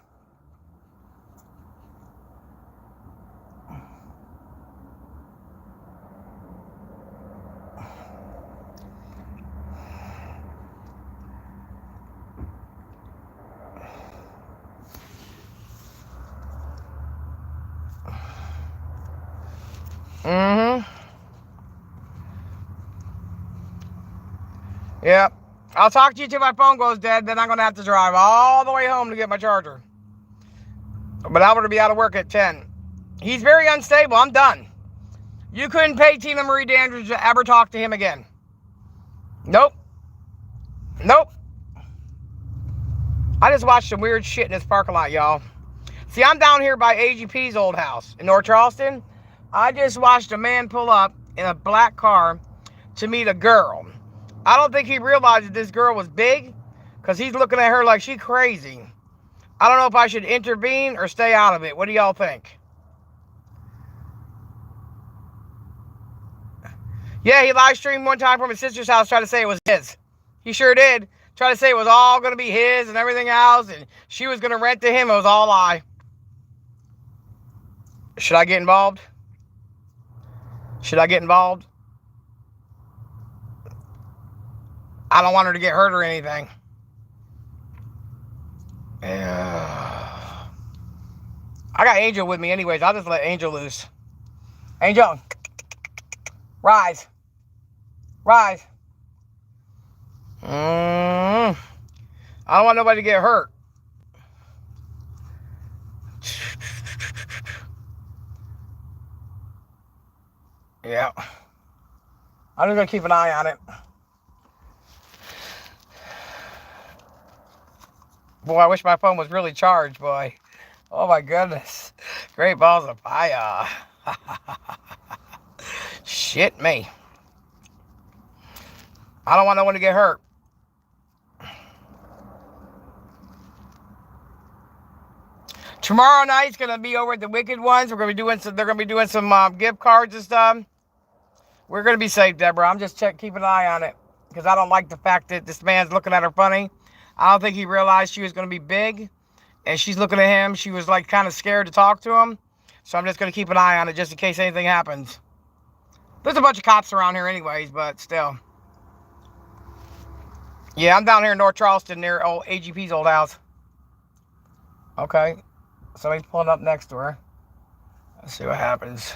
Yep. I'll talk to you till my phone goes dead. Then I'm going to have to drive all the way home to get my charger. But Albert will be out of work at 10. He's very unstable. I'm done. You couldn't pay Tina Marie Dandridge to ever talk to him again. Nope. Nope. I just watched some weird shit in this parking lot, y'all. See, I'm down here by AGP's old house in North Charleston. I just watched a man pull up in a black car to meet a girl. I don't think he realized that this girl was big because he's looking at her like she's crazy. I don't know if I should intervene or stay out of it. What do y'all think? Yeah, he live streamed one time from his sister's house, trying to say it was his. He sure did. Trying to say it was all going to be his and everything else, and she was going to rent to him. It was all a lie. Should I get involved? Should I get involved? I don't want her to get hurt or anything. I got Angel with me anyways. I'll just let Angel loose. Angel, rise. Rise. I don't want nobody to get hurt. Yeah. I'm just going to keep an eye on it. Boy, I wish my phone was really charged, boy. Oh, my goodness. Great balls of fire. Shit me. I don't want no one to get hurt. Tomorrow night's gonna be over at the Wicked Ones. We're gonna be doing some. They're gonna be doing some gift cards and stuff. We're gonna be safe, Deborah. I'm just keeping an eye on it because I don't like the fact that this man's looking at her funny. I don't think he realized she was gonna be big, and she's looking at him. She was like kind of scared to talk to him, so I'm just gonna keep an eye on it just in case anything happens. There's a bunch of cops around here, anyways, but still. Yeah, I'm down here in North Charleston near old AGP's old house. Okay. Somebody's pulling up next to her. Let's see what happens.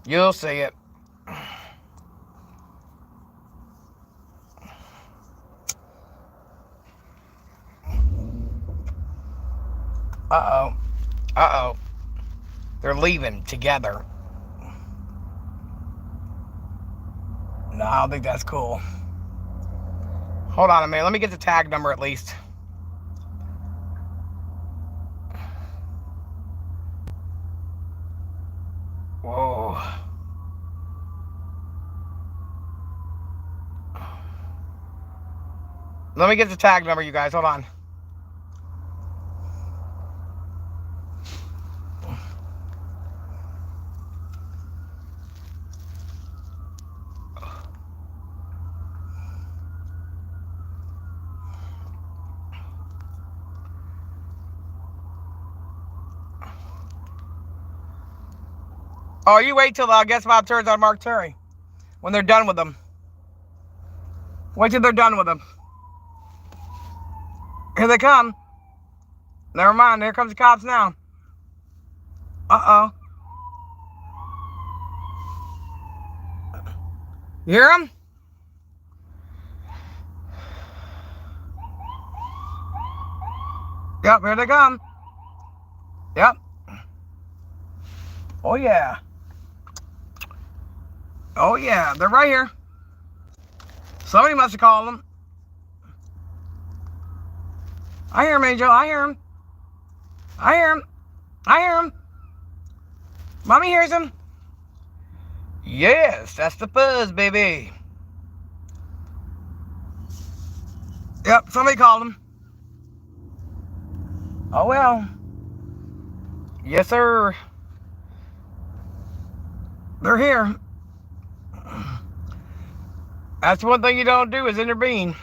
You'll see it. Uh-oh. Uh-oh. They're leaving together. No, I don't think that's cool. Hold on a minute. Let me get the tag number at least. Whoa. Let me get the tag number, you guys. Hold on. Oh, you wait till Guess Bob turns on Mark Terry. When they're done with them. Wait till they're done with them. Here they come. Never mind. Here comes the cops now. Uh-oh. You hear them? Yep, here they come. Yep. Oh, yeah. Oh, yeah. They're right here. Somebody must have called them. I hear him, Angel. I hear him. I hear him. I hear him. Mommy hears him. Yes, that's the fuzz, baby. Yep, somebody called him. Oh, well. Yes, sir. They're here. That's one thing you don't do is intervene.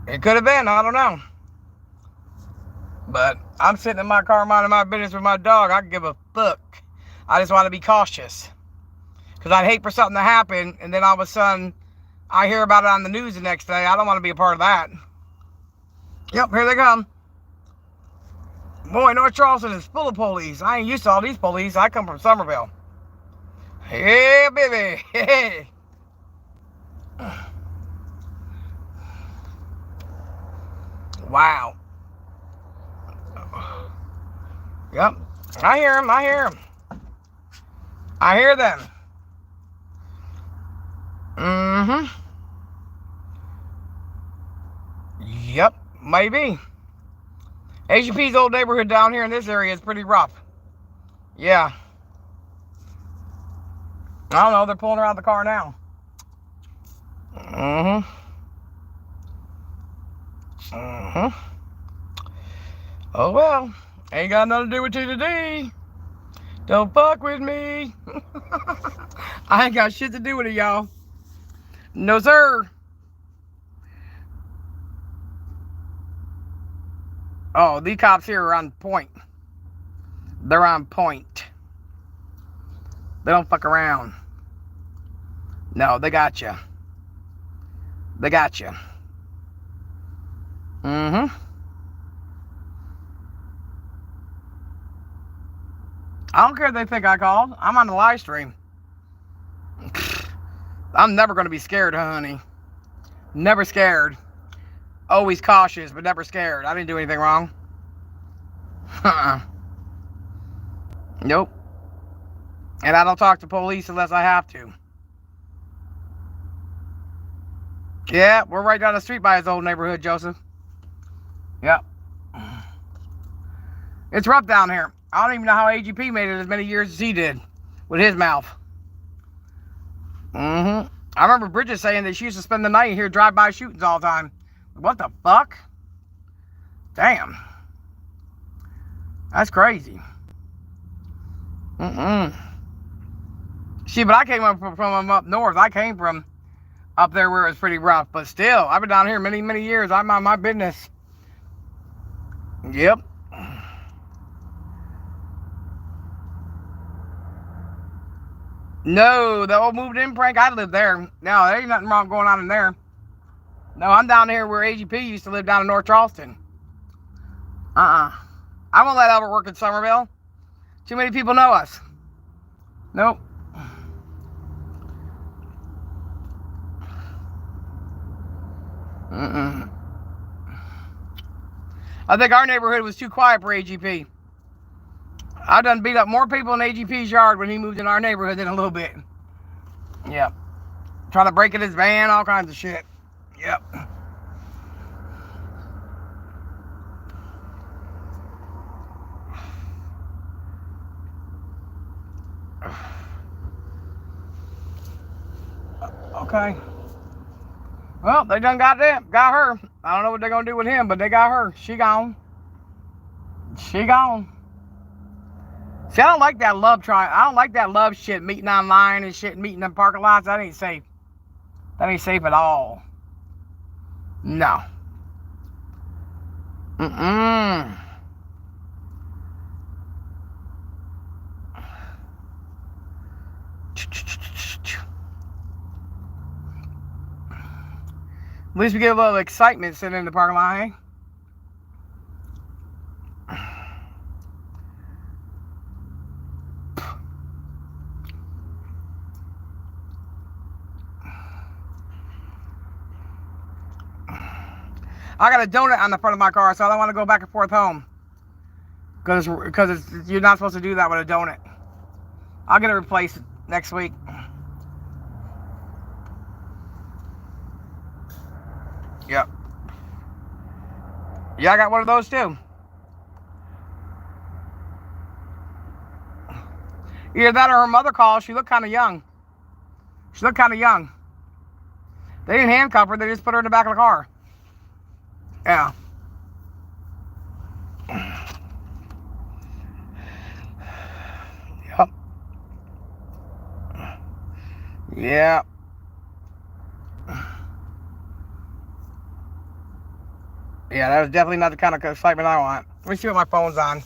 It could have been, I don't know. But I'm sitting in my car minding my business with my dog. I can give a fuck. I just want to be cautious. Because I'd hate for something to happen and then all of a sudden I hear about it on the news the next day. I don't want to be a part of that. Yep, here they come. Boy, North Charleston is full of police. I ain't used to all these police. I come from Somerville. Yeah, baby. Hey. Wow. Yep. I hear them. I hear them. I hear them. Mm-hmm. Yep. Maybe. AGP's old neighborhood down here in this area is pretty rough. Yeah. I don't know. They're pulling her out of the car now. Mm-hmm. Mm-hmm. Oh, well. Ain't got nothing to do with you today. Don't fuck with me. I ain't got shit to do with it, y'all. No, sir. Oh, these cops here are on point. They're on point. They don't fuck around. No, they got you. They got you. Mm-hmm. I don't care if they think I called. I'm on the live stream. I'm never going to be scared, honey. Never scared. Always cautious, but never scared. I didn't do anything wrong. Nope. And I don't talk to police unless I have to. Yeah, we're right down the street by his old neighborhood, Joseph. Yep. It's rough down here. I don't even know how AGP made it as many years as he did with his mouth. I remember Bridget saying that she used to spend the night here drive-by shootings all the time. What the fuck? Damn. That's crazy. See, but I came up from up north. I came from up there where it was pretty rough. But still, I've been down here many, many years. I'm on my business. Yep. No, the old moved in prank, I lived there. No, there ain't nothing wrong going on in there. No, I'm down here where AGP used to live down in North Charleston. I won't let Albert work in Somerville. Too many people know us. Nope. I think our neighborhood was too quiet for AGP. I done beat up more people in AGP's yard when he moved in our neighborhood than a little bit. Yep. Trying to break in his van, all kinds of shit. Yep. Okay. Well, they done got them. Got her. I don't know what they're going to do with him, but they got her. She gone. She gone. See, I don't like that love I don't like that love shit, meeting online and shit, meeting in parking lots. That ain't safe. That ain't safe at all. No. At least we get a little excitement sitting in the parking lot, eh? I got a donut on the front of my car, so I don't want to go back and forth home. Because you're not supposed to do that with a donut. I'll get it replaced next week. Yep. Yeah, I got one of those too. Either that or her mother called. She looked kind of young. She looked kind of young. They didn't handcuff her. They just put her in the back of the car. Yeah. Yep. Yeah. Yeah, that was definitely not the kind of excitement I want. Let me see what my phone's on.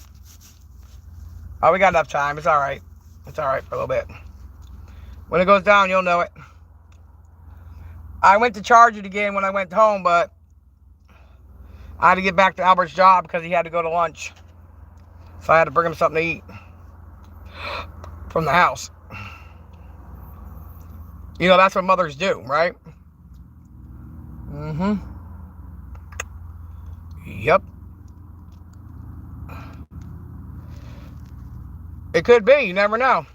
Oh, we got enough time. It's all right. It's all right for a little bit. When it goes down, you'll know it. I went to charge it again when I went home, but I had to get back to Albert's job because he had to go to lunch. So I had to bring him something to eat from the house. You know, that's what mothers do, right? Yep. It could be. You never know.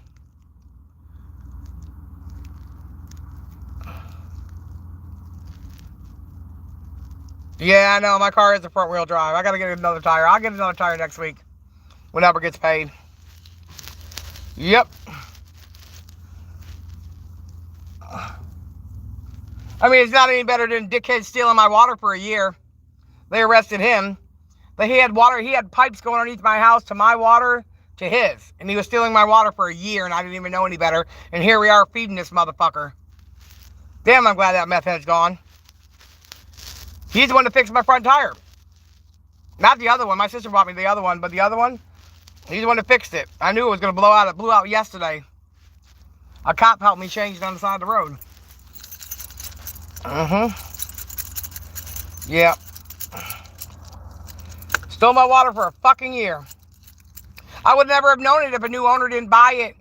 Yeah, I know. My car is a front-wheel drive. I got to get another tire. I'll get another tire next week when Albert gets paid. Yep. I mean, it's not any better than dickhead stealing my water for a year. They arrested him. He had water. He had pipes going underneath my house to my water, to his. And he was stealing my water for a year, and I didn't even know any better. And here we are feeding this motherfucker. Damn, I'm glad that meth head's gone. He's the one that fixed my front tire. Not the other one. My sister bought me the other one, but the other one, he's the one that fixed it. I knew it was going to blow out. It blew out yesterday. A cop helped me change it on the side of the road. Yep. Stole my water for a fucking year. I would never have known it if a new owner didn't buy it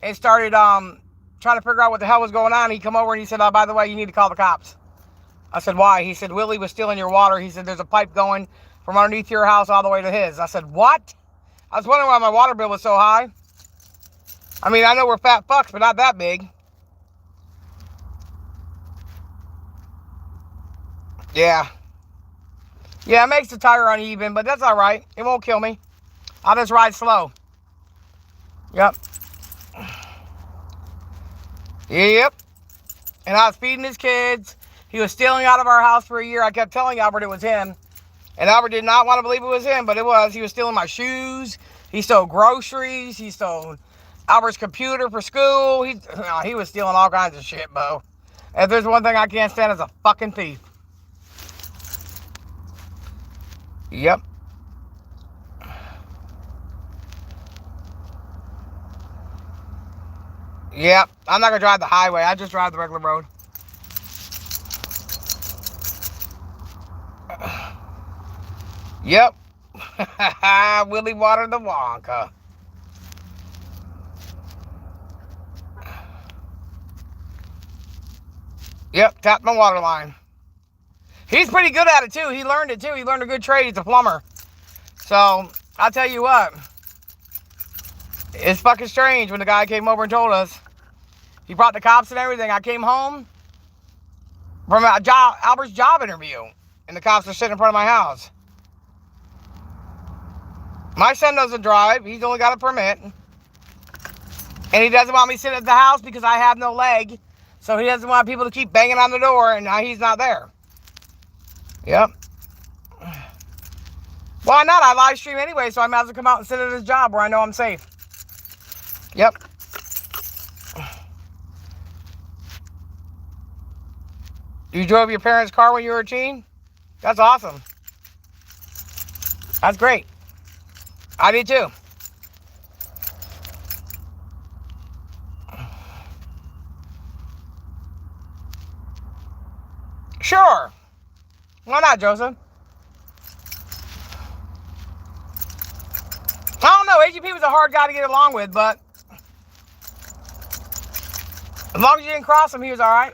and started trying to figure out what the hell was going on. He come over and he said, oh, by the way, you need to call the cops. I said, why? He said, Willie was stealing your water. He said, there's a pipe going from underneath your house all the way to his. I said, what? I was wondering why my water bill was so high. I mean, I know we're fat fucks, but not that big. Yeah. Yeah, it makes the tire uneven, but that's all right. It won't kill me. I'll just ride slow. Yep. Yep. And I was feeding his kids. He was stealing out of our house for a year. I kept telling Albert it was him. And Albert did not want to believe it was him, but it was. He was stealing my shoes. He stole groceries. He stole Albert's computer for school. He was stealing all kinds of shit, Bo. If there's one thing I can't stand, is a fucking thief. Yep. Yep. I'm not going to drive the highway. I just drive the regular road. Yep. Willie watered the Wonka. Yep, tapped my water line. He's pretty good at it, too. He learned it, too. He learned a good trade. He's a plumber. So, I'll tell you what. It's fucking strange when the guy came over and told us. He brought the cops and everything. I came home from Albert's job interview. And the cops are sitting in front of my house. My son doesn't drive. He's only got a permit. And he doesn't want me sitting at the house because I have no leg. So he doesn't want people to keep banging on the door, and now he's not there. Yep. Why not? I live stream anyway, so I might as well come out and sit at his job where I know I'm safe. Yep. You drove your parents' car when you were a teen? That's awesome. That's great. I did too. Sure. Why not, Joseph? I don't know. AGP was a hard guy to get along with, but as long as you didn't cross him, he was all right.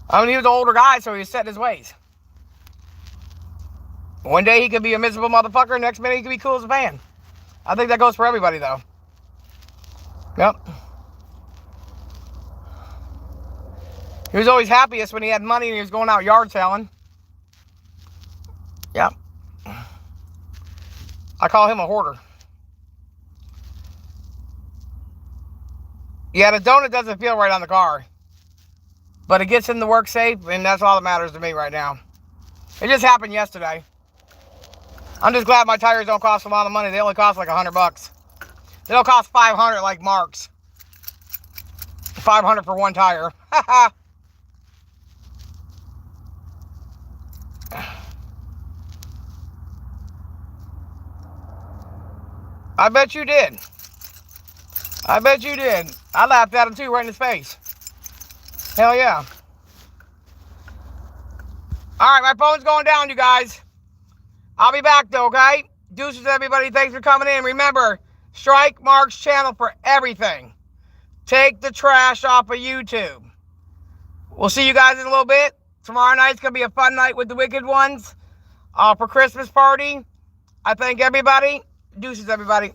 I mean, he was an older guy, so he was set in his ways. One day he could be a miserable motherfucker, next minute he could be cool as a fan. I think that goes for everybody, though. Yep. He was always happiest when he had money and he was going out yard selling. Yep. I call him a hoarder. Yeah, the donut doesn't feel right on the car. But it gets him to work safe, and that's all that matters to me right now. It just happened yesterday. I'm just glad my tires don't cost a lot of money. They only cost like $100. They don't cost $500 like Mark's. $500 for one tire. I bet you did. I bet you did. I laughed at him too, right in his face. Hell yeah. Alright, my phone's going down, you guys. I'll be back though, okay? Deuces, everybody. Thanks for coming in. Remember, strike Mark's channel for everything. Take the trash off of YouTube. We'll see you guys in a little bit. Tomorrow night's going to be a fun night with the Wicked Ones for Christmas party. I thank everybody. Deuces, everybody.